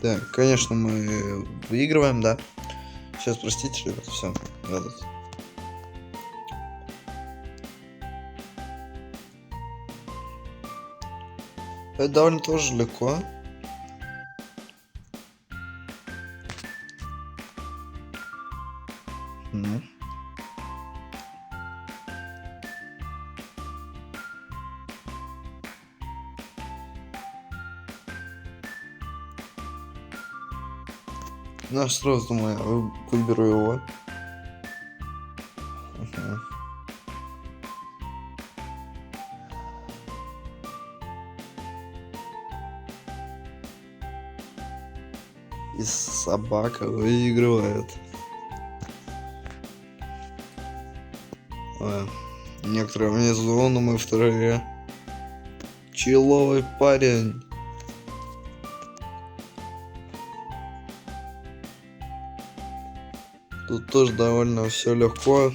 Так, конечно, мы выигрываем, да. Сейчас, простите, ребят, все. Это довольно тоже легко. Ну. Ну, сразу думаю, выберу его. Ага. И собака выигрывает. Некоторые внизу, но мы вторые. Человый парень. Тут тоже довольно все легко.